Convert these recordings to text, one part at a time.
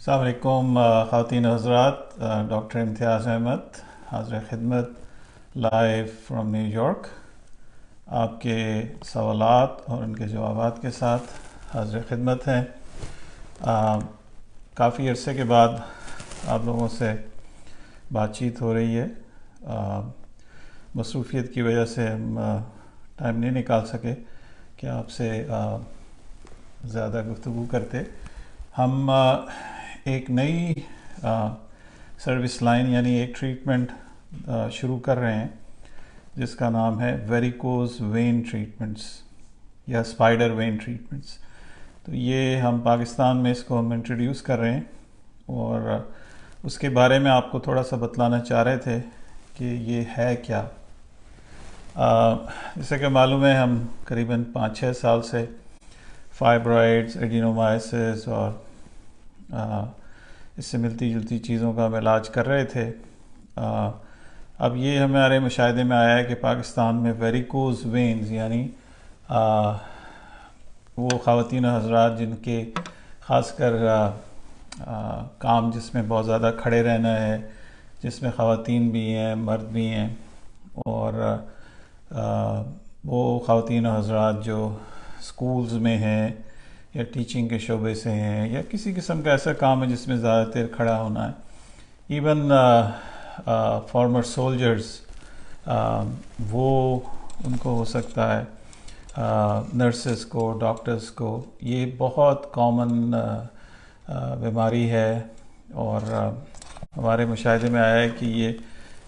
अस्सलाम वालेकुम ख़वातीन हज़रात। डॉक्टर इम्तियाज़ अहमद हाज़िर ख़िदमत लाइव फ्रॉम न्यूयॉर्क। आपके सवालात और उनके जवाबात के साथ हाज़िर ख़िदमत हैं। काफ़ी अरसे के बाद आप लोगों से बातचीत हो रही है। मसरूफ़ियत की वजह से हम टाइम नहीं निकाल सके कि आपसे ज़्यादा गुफ्तगू करते। हम एक नई सर्विस लाइन यानी एक ट्रीटमेंट शुरू कर रहे हैं जिसका नाम है वेरिकोज़ वेन ट्रीटमेंट्स या स्पाइडर वेन ट्रीटमेंट्स। तो ये हम पाकिस्तान में इसको हम इंट्रोड्यूस कर रहे हैं और उसके बारे में आपको थोड़ा सा बतलाना चाह रहे थे कि ये है क्या। जैसे कि मालूम है हम करीबन 5-6 साल से फाइब्रॉइड्स, एडिनोमाइसिस और इससे मिलती जुलती चीज़ों का हम इलाज कर रहे थे। अब ये हमारे मुशाहिदे में आया है कि पाकिस्तान में वेरिकोज़ वेन्स यानी वो ख़वातीन हज़रात जिनके ख़ासकर काम जिसमें बहुत ज़्यादा खड़े रहना है, जिसमें ख़वातीन भी हैं मर्द भी हैं, और वो ख़वातीन हज़रात जो स्कूल्स में हैं या टीचिंग के शोबे से हैं या किसी किस्म का ऐसा काम है जिसमें ज़्यादा देर खड़ा होना है। इवन फॉर्मर सोल्जर्स वो उनको हो सकता है, नर्सेस को, डॉक्टर्स को, ये बहुत कॉमन बीमारी है और हमारे मुशाहिदे में आया है कि ये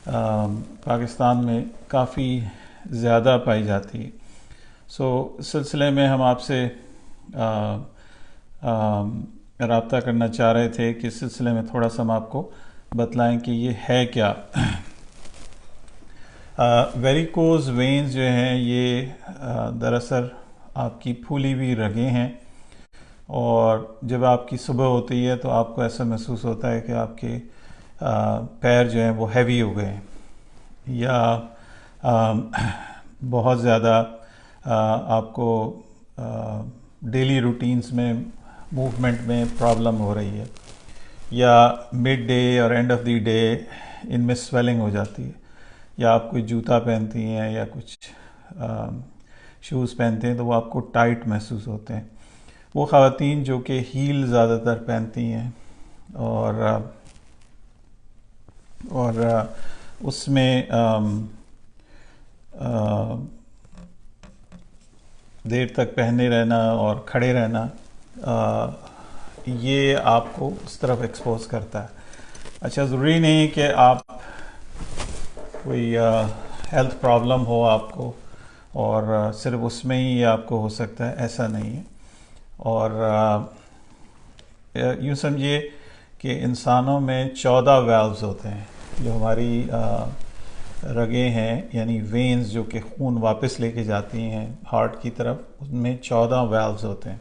पाकिस्तान में काफ़ी ज़्यादा पाई जाती है। इस सिलसिले में हम आपसे रब्ता करना चाह रहे थे कि इस सिलसिले में थोड़ा सा हम आपको बतलाएं कि ये है क्या। वेरिकोज़ वेन्स जो हैं ये दरअसल आपकी फूली हुई रगें हैं और जब आपकी सुबह होती है तो आपको ऐसा महसूस होता है कि आपके पैर जो हैं वो हैवी हो गए हैं या बहुत ज़्यादा आपको डेली रूटीन्स में मूवमेंट में प्रॉब्लम हो रही है या मिड डे और एंड ऑफ द डे इनमें स्वेलिंग हो जाती है, या आप कोई जूता पहनती हैं या कुछ शूज़ पहनते हैं तो वो आपको टाइट महसूस होते हैं। वो ख़वातीन जो कि हील ज़्यादातर पहनती हैं और उसमें देर तक पहने रहना और खड़े रहना, ये आपको उस तरफ एक्सपोज करता है। अच्छा, ज़रूरी नहीं कि आप कोई हेल्थ प्रॉब्लम हो आपको और सिर्फ उसमें ही आपको हो सकता है, ऐसा नहीं है। और यूँ समझिए कि इंसानों में 14 वाल्व्स होते हैं, जो हमारी रगें हैं यानी वेन्स जो कि खून वापस लेके जाती हैं हार्ट की तरफ, उनमें 14 वाल्व्स होते हैं।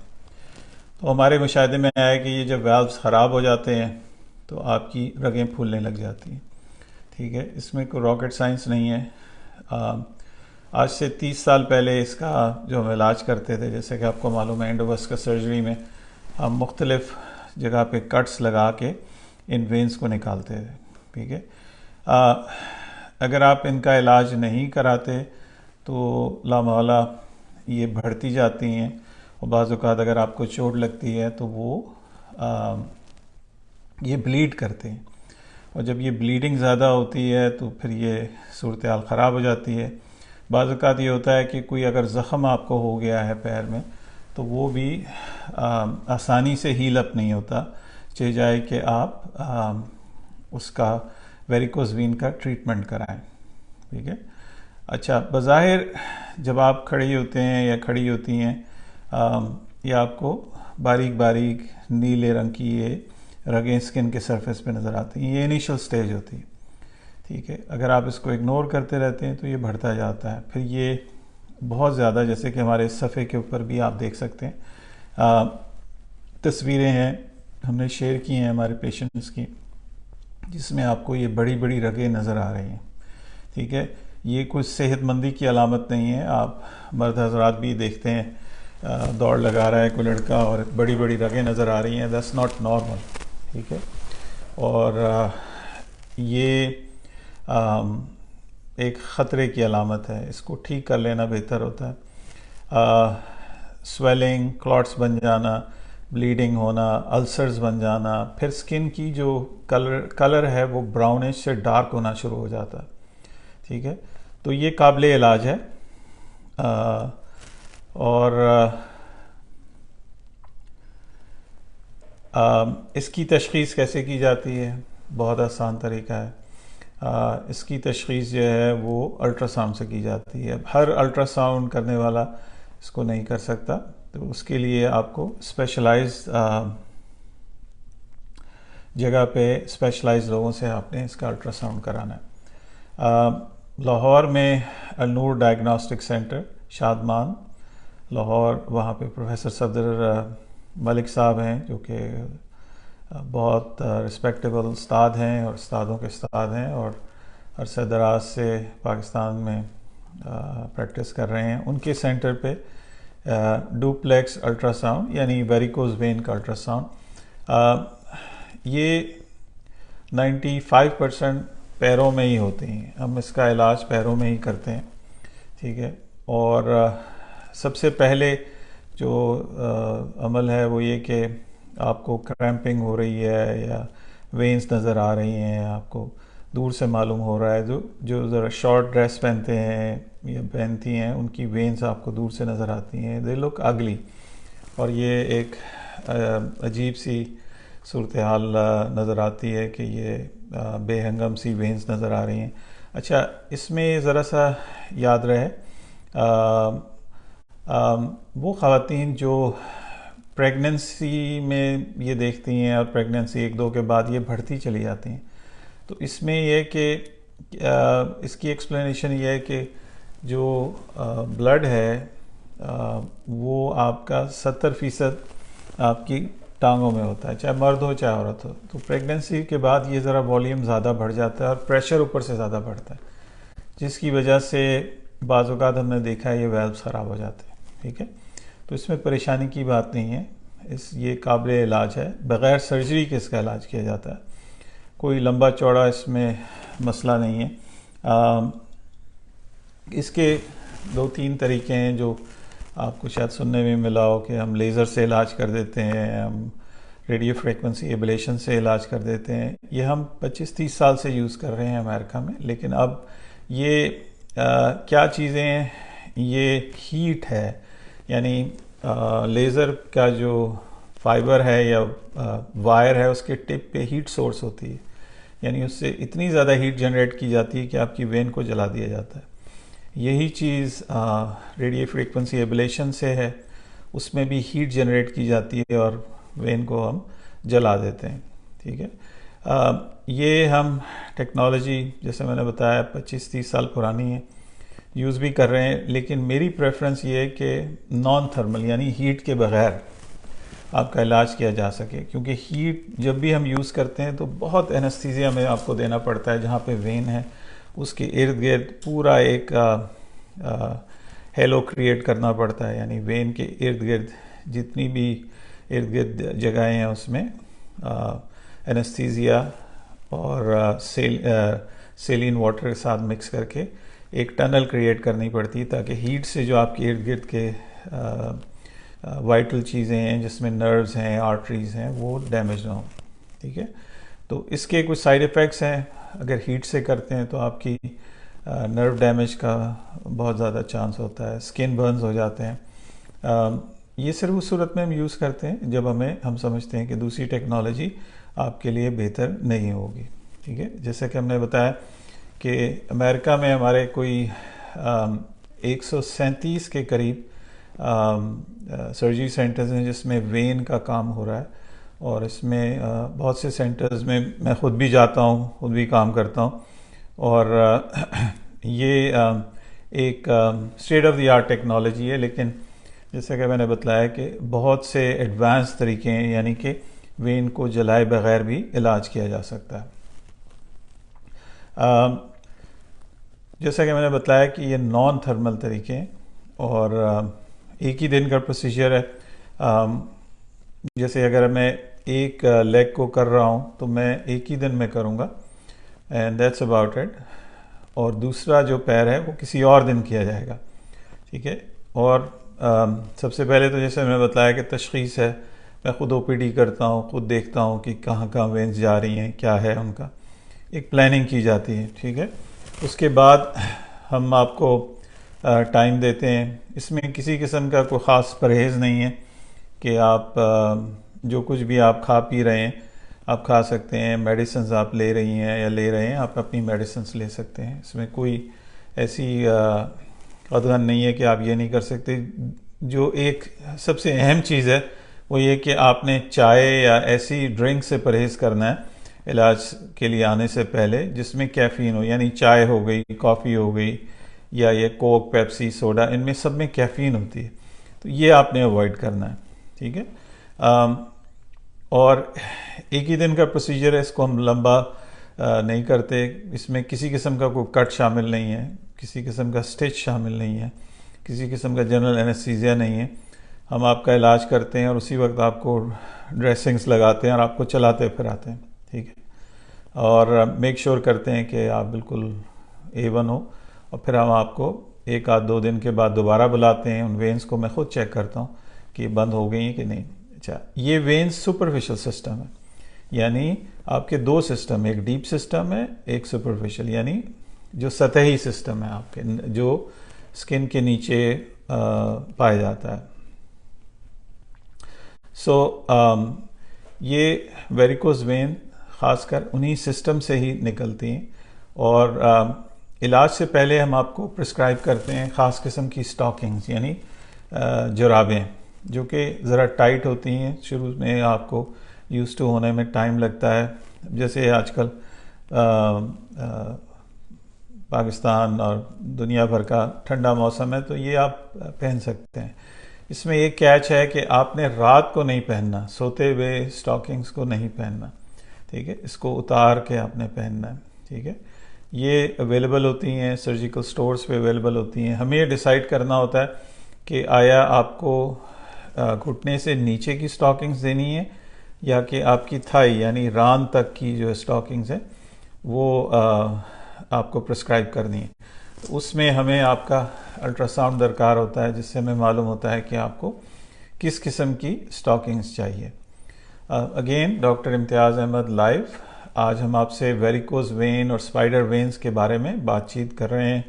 तो हमारे मुशाहिदे में आया कि ये जब वाल्व्स ख़राब हो जाते हैं तो आपकी रगें फूलने लग जाती हैं। ठीक है, इसमें कोई रॉकेट साइंस नहीं है। आज से 30 साल पहले इसका जो हम इलाज करते थे, जैसे कि आपको मालूम है एंडोवास्कुलर सर्जरी में हम मुख्तलिफ़ जगह पे कट्स लगा के इन वेन्स को निकालते थे। ठीक है, अगर आप इनका इलाज नहीं कराते तो लामौला ये बढ़ती जाती हैं और बाज़ औक़ात अगर आपको चोट लगती है तो वो ये ब्लीड करते हैं और जब ये ब्लीडिंग ज़्यादा होती है तो फिर ये सूरत हाल ख़राब हो जाती है। बाज़ औक़ात ये होता है कि कोई अगर ज़ख़म आपको हो गया है पैर में तो वो भी आसानी से हील अप नहीं होता, चाहे जाए कि आप उसका वेरिकोज़ वेन का ट्रीटमेंट कराएं। ठीक है, अच्छा, बज़ाहिर जब आप खड़ी होते हैं या खड़ी होती हैं या आपको बारीक बारीक नीले रंग की ये रगें स्किन के सरफेस पे नज़र आती हैं, ये इनिशियल स्टेज होती है। ठीक है, अगर आप इसको इग्नोर करते रहते हैं तो ये बढ़ता जाता है, फिर ये बहुत ज़्यादा, जैसे कि हमारे इस सफ़े के ऊपर भी आप देख सकते हैं, तस्वीरें हैं हमने शेयर की हैं हमारे पेशेंट्स की, जिसमें आपको ये बड़ी बड़ी रगें नज़र आ रही हैं। ठीक है, ये कुछ सेहतमंदी की अलामत नहीं है। आप मर्द हज़रात भी देखते हैं दौड़ लगा रहा है कोई लड़का और बड़ी बड़ी रगें नज़र आ रही हैं, दैट्स नॉट नॉर्मल। ठीक है। और ये एक ख़तरे की अलामत है, इसको ठीक कर लेना बेहतर होता है। स्वेलिंग, क्लॉट्स बन जाना, ब्लीडिंग होना, अल्सर्स बन जाना, फिर स्किन की जो कलर है वो ब्राउनिश से डार्क होना शुरू हो जाता है, ठीक है। तो ये काबिल इलाज है। और इसकी तशख़ीस कैसे की जाती है? बहुत आसान तरीका है। इसकी तशख़ीस जो है वो अल्ट्रासाउंड से की जाती है। हर अल्ट्रासाउंड करने वाला इसको नहीं कर सकता, तो उसके लिए आपको स्पेशलाइज्ड जगह पे स्पेशलाइज्ड लोगों से आपने इसका अल्ट्रासाउंड कराना है। लाहौर में अल-नूर डायग्नोस्टिक सेंटर, शादमान, लाहौर, वहाँ पे प्रोफेसर सफदर मलिक साहब हैं जो कि बहुत रिस्पेक्टेबल उस्ताद हैं और उस्तादों के उस्ताद हैं और अरसे दराज से पाकिस्तान में प्रैक्टिस कर रहे हैं। उनके सेंटर पे डुप्लेक्स अल्ट्रासाउंड यानी वेरिकोज वेन का अल्ट्रासाउंड, ये 95% पैरों में ही होते हैं। हम इसका इलाज पैरों में ही करते हैं, ठीक है। और सबसे पहले जो अमल है वो ये कि आपको क्रैम्पिंग हो रही है या वेन्स नज़र आ रही हैं, आपको दूर से मालूम हो रहा है, जो ज़रा शॉर्ट ड्रेस पहनते हैं या पहनती हैं उनकी वेन्स आपको दूर से नज़र आती हैं, दे लुक अगली, और ये एक अजीब सी सूरत हाल नज़र आती है कि ये बेहंगम सी वेन्स नज़र आ रही हैं। अच्छा, इसमें ज़रा सा याद रहे वो ख़वातीन जो प्रेगनेंसी में ये देखती हैं और प्रेगनेंसी 1-2 के बाद ये बढ़ती चली जाती हैं, तो इसमें यह कि इसकी एक्सप्लेनेशन ये है कि जो ब्लड है वो आपका 70% आपकी टांगों में होता है, चाहे मर्द हो चाहे औरत हो। तो प्रेगनेंसी के बाद ये ज़रा वॉल्यूम ज़्यादा बढ़ जाता है और प्रेशर ऊपर से ज़्यादा बढ़ता है, जिसकी वजह से बाज़ औक़ात हमने देखा है ये वेल्व्स ख़राब हो जाते हैं, ठीक है। तो इसमें परेशानी की बात नहीं है, ये काबिल इलाज है, बग़ैर सर्जरी के इसका इलाज किया जाता है, कोई लंबा चौड़ा इसमें मसला नहीं है। इसके 2-3 तरीके हैं जो आपको शायद सुनने में मिला हो कि हम लेज़र से इलाज कर देते हैं, हम रेडियो फ्रीक्वेंसी एब्लेशन से इलाज कर देते हैं। ये हम 25-30 साल से यूज़ कर रहे हैं अमेरिका में, लेकिन अब ये क्या चीज़ें हैं, ये हीट है, यानी लेज़र का जो फाइबर है या वायर है उसके टिप पे हीट सोर्स होती है, यानी उससे इतनी ज़्यादा हीट जनरेट की जाती है कि आपकी वेन को जला दिया जाता है। यही चीज़ रेडियो फ्रीक्वेंसी एब्लेशन से है, उसमें भी हीट जनरेट की जाती है और वेन को हम जला देते हैं, ठीक है। ये हम टेक्नोलॉजी जैसे मैंने बताया 25-30 साल पुरानी है, यूज़ भी कर रहे हैं, लेकिन मेरी प्रेफरेंस ये है कि नॉन थर्मल यानी हीट के बग़ैर आपका इलाज किया जा सके, क्योंकि हीट जब भी हम यूज़ करते हैं तो बहुत एनेस्थीसिया में आपको देना पड़ता है। जहाँ पे वेन है उसके इर्द गिर्द पूरा एक हेलो क्रिएट करना पड़ता है, यानी वेन के इर्द गिर्द जितनी भी इर्द गिर्द जगहें हैं उसमें एनेस्थीसिया और सेलिन वाटर के साथ मिक्स करके एक टनल क्रिएट करनी पड़ती है, ताकि हीट से जो आपके इर्द गिर्द के वाइटल चीज़ें हैं जिसमें नर्व्स हैं, आर्टरीज़ हैं, वो डैमेज ना हो, ठीक है। तो इसके कुछ साइड इफ़ेक्ट्स हैं, अगर हीट से करते हैं तो आपकी नर्व डैमेज का बहुत ज़्यादा चांस होता है, स्किन बर्न्स हो जाते हैं। ये सिर्फ उस सूरत में हम यूज़ करते हैं जब हम समझते हैं कि दूसरी टेक्नोलॉजी आपके लिए बेहतर नहीं होगी, ठीक है। जैसे कि हमने बताया कि अमेरिका में हमारे कोई 137 के करीब सर्जरी सेंटर्स हैं जिसमें वेन का काम हो रहा है, और इसमें बहुत से सेंटर्स में मैं ख़ुद भी जाता हूँ, ख़ुद भी काम करता हूँ, और ये एक state of the art technology है। लेकिन जैसे कि मैंने बताया कि बहुत से एडवांस तरीके हैं, यानी कि वेन को जलाए बगैर भी इलाज किया जा सकता है। जैसा कि मैंने बताया कि ये नॉन थर्मल तरीके हैं और एक ही दिन का प्रोसीजर है। जैसे अगर हमें एक लेग को कर रहा हूँ तो मैं एक ही दिन में करूँगा, एंड दैट्स अबाउट इट। और दूसरा जो पैर है वो किसी और दिन किया जाएगा, ठीक है। और सबसे पहले तो जैसे मैंने बताया कि तशख़ीस है, मैं ख़ुद ओपीडी करता हूँ, ख़ुद देखता हूँ कि कहाँ कहाँ वेंस जा रही हैं, क्या है उनका, एक प्लानिंग की जाती है, ठीक है। उसके बाद हम आपको टाइम देते हैं। इसमें किसी किस्म का कोई ख़ास परहेज़ नहीं है कि आप जो कुछ भी आप खा पी रहे हैं आप खा सकते हैं, मेडिसिन आप ले रही हैं या ले रहे हैं, आप अपनी मेडिसिन ले सकते हैं। इसमें कोई ऐसी कदगन नहीं है कि आप ये नहीं कर सकते। जो एक सबसे अहम चीज़ है वो ये कि आपने चाय या ऐसी ड्रिंक से परहेज़ करना है इलाज के लिए आने से पहले जिसमें कैफ़ीन हो, यानी चाय हो गई, कॉफ़ी हो गई, या ये कोक, पेप्सी, सोडा, इनमें सब में कैफ़ीन होती है, तो ये आपने अवॉइड करना है, ठीक है। और एक ही दिन का प्रोसीजर है, इसको हम लंबा नहीं करते। इसमें किसी किस्म का कोई कट शामिल नहीं है, किसी किस्म का स्टिच शामिल नहीं है, किसी किस्म का जनरल एनेस्थीसिया नहीं है। हम आपका इलाज करते हैं और उसी वक्त आपको ड्रेसिंग्स लगाते हैं और आपको चलाते फिराते हैं, ठीक है। और मेक श्योर करते हैं कि आप बिल्कुल A1 हो, और फिर हम आपको 1-2 दिन के बाद दोबारा बुलाते हैं। उन वेन्स को मैं खुद चेक करता हूँ कि बंद हो गई हैं कि नहीं। अच्छा, ये वेन्स सुपरफिशियल सिस्टम है, यानी आपके दो सिस्टम, एक डीप सिस्टम है, एक सुपरफिशियल, यानी जो सतही सिस्टम है आपके, जो स्किन के नीचे पाया जाता है। ये वेरिकोज वेन ख़ासकर उन्हीं सिस्टम से ही निकलती हैं। और इलाज से पहले हम आपको प्रिस्क्राइब करते हैं ख़ास किस्म की स्टॉकिंग्स, यानी जुराबें, जो कि ज़रा टाइट होती हैं। शुरू में आपको यूज़ टू होने में टाइम लगता है। जैसे आजकल पाकिस्तान और दुनिया भर का ठंडा मौसम है, तो ये आप पहन सकते हैं। इसमें एक कैच है कि आपने रात को नहीं पहनना, सोते हुए स्टॉकिंग्स को नहीं पहनना, ठीक है। इसको उतार के आपने पहनना है, ठीक है। ये अवेलेबल होती हैं सर्जिकल स्टोर्स पे, अवेलेबल होती हैं। हमें ये डिसाइड करना होता है कि आया आपको घुटने से नीचे की स्टॉकिंग्स देनी है या कि आपकी थाई यानी रान तक की जो स्टॉकिंग्स है वो आपको प्रिस्क्राइब करनी है। तो उसमें हमें आपका अल्ट्रासाउंड दरकार होता है, जिससे हमें मालूम होता है कि आपको किस किस्म की स्टॉकिंग्स चाहिए। Again doctor Imtiaz Ahmed live. आज हम आपसे वेरिकोज वेन और स्पाइडर वेन्स के बारे में बातचीत कर रहे हैं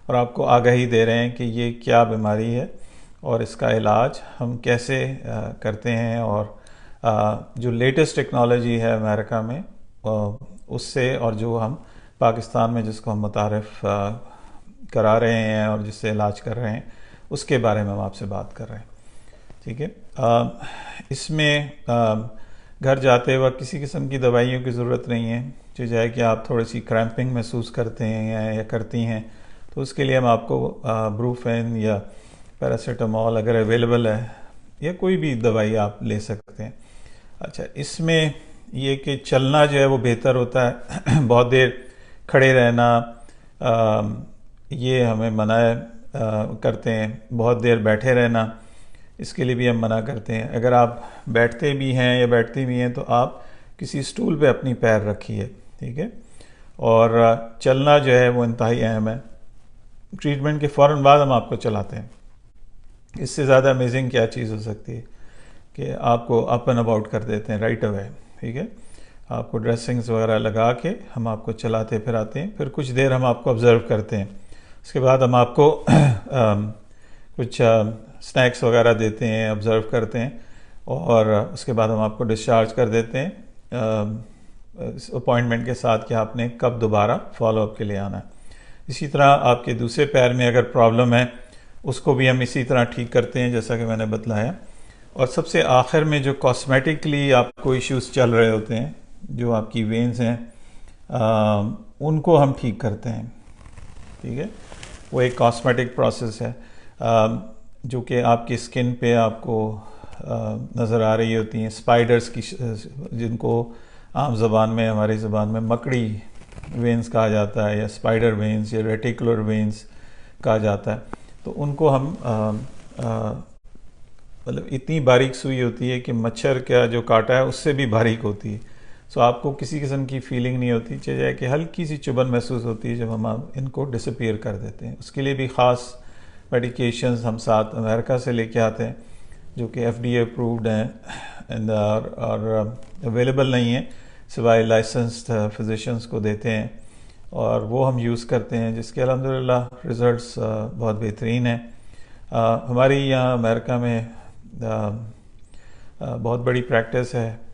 और आपको आगाही दे रहे हैं कि ये क्या बीमारी है और इसका इलाज हम कैसे करते हैं। और जो लेटेस्ट टेक्नोलॉजी है अमेरिका में उससे, और जो हम पाकिस्तान में जिसको हम मुतारिफ करा रहे हैं और जिससे इलाज कर रहे हैं, उसके बारे में हम आपसे बात कर रहे हैं, ठीक है। इसमें घर जाते वक्त किसी किस्म की दवाइयों की ज़रूरत नहीं है। जो जाए कि आप थोड़ी सी क्रैम्पिंग महसूस करते हैं या करती हैं, तो उसके लिए हम आपको ब्रूफेन या पैरासीटामोल अगर अवेलेबल है, या कोई भी दवाई आप ले सकते हैं। अच्छा, इसमें ये कि चलना जो है वो बेहतर होता है। बहुत देर खड़े रहना ये हमें मना करते हैं। बहुत देर बैठे रहना, इसके लिए भी हम मना करते हैं। अगर आप बैठते भी हैं या बैठती भी हैं तो आप किसी स्टूल पे अपनी पैर रखिए, ठीक है। और चलना जो है वो इंतहाई अहम है। ट्रीटमेंट के फ़ौरन बाद हम आपको चलाते हैं। इससे ज़्यादा अमेजिंग क्या चीज़ हो सकती है कि आपको अप एंड अबाउट कर देते हैं राइट अवे, ठीक है। आपको ड्रेसिंग्स वगैरह लगा के हम आपको चलाते फिराते हैं। फिर कुछ देर हम आपको ऑब्ज़र्व करते हैं। उसके बाद हम आपको कुछ स्नैक्स वगैरह देते हैं, ऑब्ज़र्व करते हैं, और उसके बाद हम आपको डिस्चार्ज कर देते हैं अपॉइंटमेंट के साथ कि आपने कब दोबारा फॉलोअप के लिए आना है। इसी तरह आपके दूसरे पैर में अगर प्रॉब्लम है उसको भी हम इसी तरह ठीक करते हैं जैसा कि मैंने बतलाया। और सबसे आखिर में जो कॉस्मेटिकली आपको इश्यूज चल रहे होते हैं, जो आपकी वेन्स हैं, उनको हम ठीक करते हैं, ठीक है। वो एक कॉस्मेटिक प्रोसेस है जो कि आपकी स्किन पे आपको नज़र आ रही होती हैं। स्पाइडर्स की, जिनको आम ज़बान में, हमारी ज़बान में मकड़ी वेन्स कहा जाता है, या स्पाइडर वेन्स या रेटिकुलर वेन्स कहा जाता है। तो उनको हम मतलब इतनी बारीक सुई होती है कि मच्छर का जो काटा है उससे भी बारीक होती है। सो आपको किसी किस्म की फीलिंग नहीं होती, चाहे कि हल्की सी चुभन महसूस होती है जब हम इनको डिसअपीयर कर देते हैं। उसके लिए भी ख़ास मेडिकेशंस हम साथ अमेरिका से लेके आते हैं जो कि FDA अप्रूव्ड हैं और अवेलेबल नहीं है, सिवाय लाइसेंस्ड फिजिशियंस को देते हैं और वो हम यूज़ करते हैं, जिसके अल्हम्दुलिल्लाह रिज़ल्ट्स बहुत बेहतरीन हैं। हमारी यहाँ अमेरिका में बहुत बड़ी प्रैक्टिस है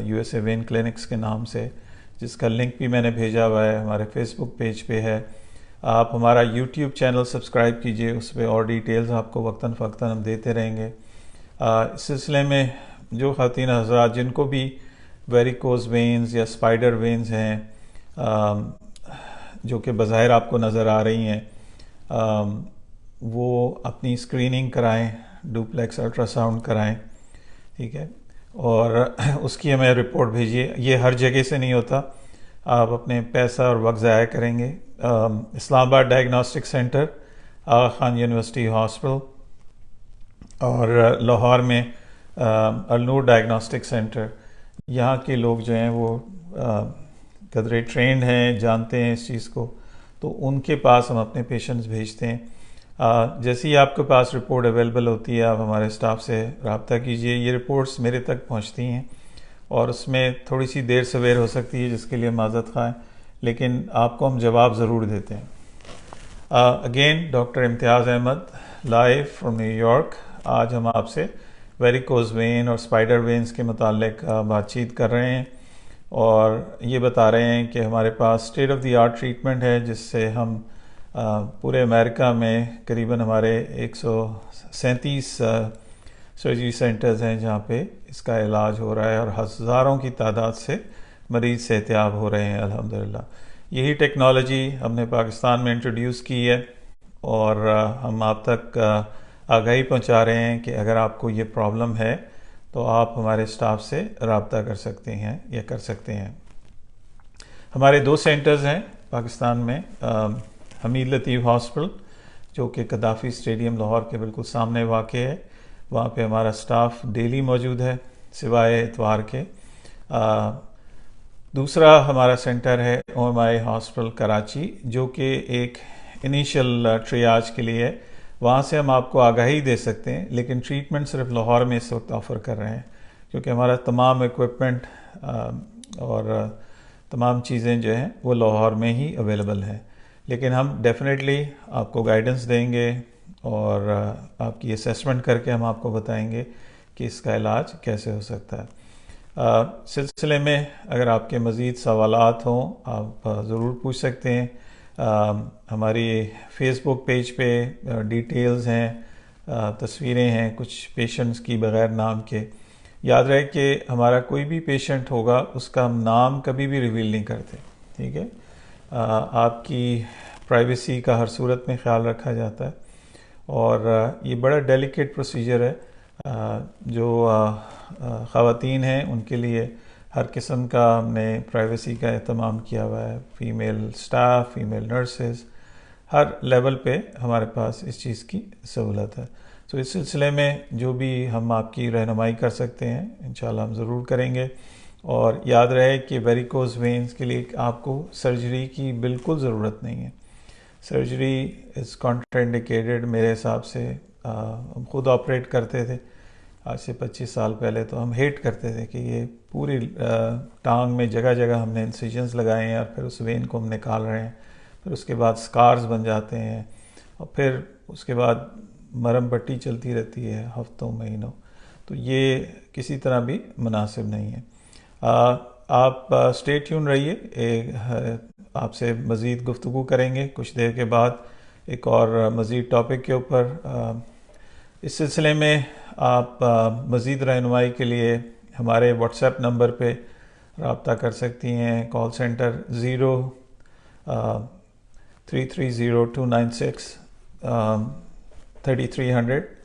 USA वेन क्लिनिक्स के नाम से, जिसका लिंक भी मैंने भेजा हुआ है, हमारे फेसबुक पेज पे है। आप हमारा यूट्यूब चैनल सब्सक्राइब कीजिए, उस पर और डिटेल्स आपको वक्तन फ़क्तन हम देते रहेंगे। इस सिलसिले में जो ख़वातीन हज़रात जिनको भी वेरिकोज वेन्स या स्पाइडर वेन्स हैं जो कि बज़ाहिर आपको नज़र आ रही हैं, वो अपनी स्क्रीनिंग कराएं, डुप्लेक्स अल्ट्रासाउंड कराएं, ठीक है, और उसकी हमें रिपोर्ट भेजिए। ये हर जगह से नहीं होता, आप अपने पैसा और वक्त ज़ाया करेंगे। इस्लामाबाद डायग्नोस्टिक सेंटर, आगा खान यूनिवर्सिटी हॉस्पिटल, और लाहौर में अलनूर डायग्नोस्टिक सेंटर, यहाँ के लोग जो हैं वो कदरे ट्रेंड हैं, जानते हैं इस चीज़ को, तो उनके पास हम अपने पेशेंट्स भेजते हैं। जैसे ही आपके पास रिपोर्ट अवेलेबल होती है, आप हमारे स्टाफ से रब्ता कीजिए। ये रिपोर्ट्स मेरे तक पहुंचती हैं और उसमें थोड़ी सी देर सवेर हो सकती है, जिसके लिए माज़रत खाएं, लेकिन आपको हम जवाब ज़रूर देते हैं। Again doctor Imtiaz Ahmed, live from New York. आज हम आपसे वेरिकोज वेन और स्पाइडर वेन्स के मुतालिक बातचीत कर रहे हैं और ये बता रहे हैं कि हमारे पास state of the art treatment है, जिससे हम पूरे अमेरिका में करीबन हमारे 137 सर्जरी सेंटर्स हैं जहाँ पे इसका इलाज हो रहा है और हज़ारों की तादाद से मरीज़ सेहतियाब हो रहे हैं अल्हम्दुलिल्लाह। यही टेक्नोलॉजी हमने पाकिस्तान में इंट्रोड्यूस की है और हम आप तक आगाही पहुँचा रहे हैं कि अगर आपको ये प्रॉब्लम है तो आप हमारे स्टाफ से रब्ता कर सकते हैं या कर सकते हैं। हमारे 2 सेंटर्स हैं पाकिस्तान में, हमीद लतीफ़ हॉस्पिटल जो कि कदाफ़ी स्टेडियम लाहौर के बिल्कुल सामने वाक़ है, वहाँ पे हमारा स्टाफ डेली मौजूद है सिवाय इतवार के। दूसरा हमारा सेंटर है OMI हॉस्पिटल कराची, जो कि एक इनिशियल ट्रियाज के लिए है। वहाँ से हम आपको आगाही दे सकते हैं, लेकिन ट्रीटमेंट सिर्फ लाहौर में इस वक्त ऑफ़र कर रहे हैं, क्योंकि हमारा तमाम इक्विपमेंट और तमाम चीज़ें जो हैं वो लाहौर में ही अवेलेबल हैं। लेकिन हम डेफिनेटली आपको गाइडेंस देंगे और आपकी असेसमेंट करके हम आपको बताएंगे कि इसका इलाज कैसे हो सकता है। सिलसिले में अगर आपके मज़ीद सवालात हों, आप ज़रूर पूछ सकते हैं। हमारी फेसबुक पेज पे डिटेल्स हैं, तस्वीरें हैं कुछ पेशेंट्स की बग़ैर नाम के। याद रहे कि हमारा कोई भी पेशेंट होगा उसका हम नाम कभी भी रिवील नहीं करते, ठीक है। आपकी प्राइवेसी का हर सूरत में ख्याल रखा जाता है और ये बड़ा डेलिकेट प्रोसीजर है। जो ख़वातीन हैं उनके लिए हर किस्म का हमने प्राइवेसी का एहतमाम किया हुआ है। फ़ीमेल स्टाफ, फ़ीमेल नर्सेस, हर लेवल पे हमारे पास इस चीज़ की सहूलत है। तो इस सिलसिले में जो भी हम आपकी रहनुमाई कर सकते हैं इंशाल्लाह हम ज़रूर करेंगे। और याद रहे कि वेरिकोज वेन्स के लिए आपको सर्जरी की बिल्कुल ज़रूरत नहीं है। सर्जरी इज़ कॉन्ट्राइंडिकेटेड मेरे हिसाब से। हम खुद ऑपरेट करते थे आज से 25 साल पहले, तो हम हेट करते थे कि ये पूरी टांग में जगह जगह हमने इंसिजन्स लगाए हैं और फिर उस वेन को हम निकाल रहे हैं, फिर उसके बाद स्कार्स बन जाते हैं और फिर उसके बाद मरहम पट्टी चलती रहती है हफ्तों महीनों। तो ये किसी तरह भी मुनासिब नहीं है। आप स्टे ट्यून रहिए, आपसे मज़ीद गुफ्तगू करेंगे कुछ देर के बाद एक और मज़ीद टॉपिक के ऊपर। इस सिलसिले में आप मज़ीद रहनुमाई के लिए हमारे व्हाट्सएप नंबर पे रब्ता कर सकती हैं। Call centre 0330296 3300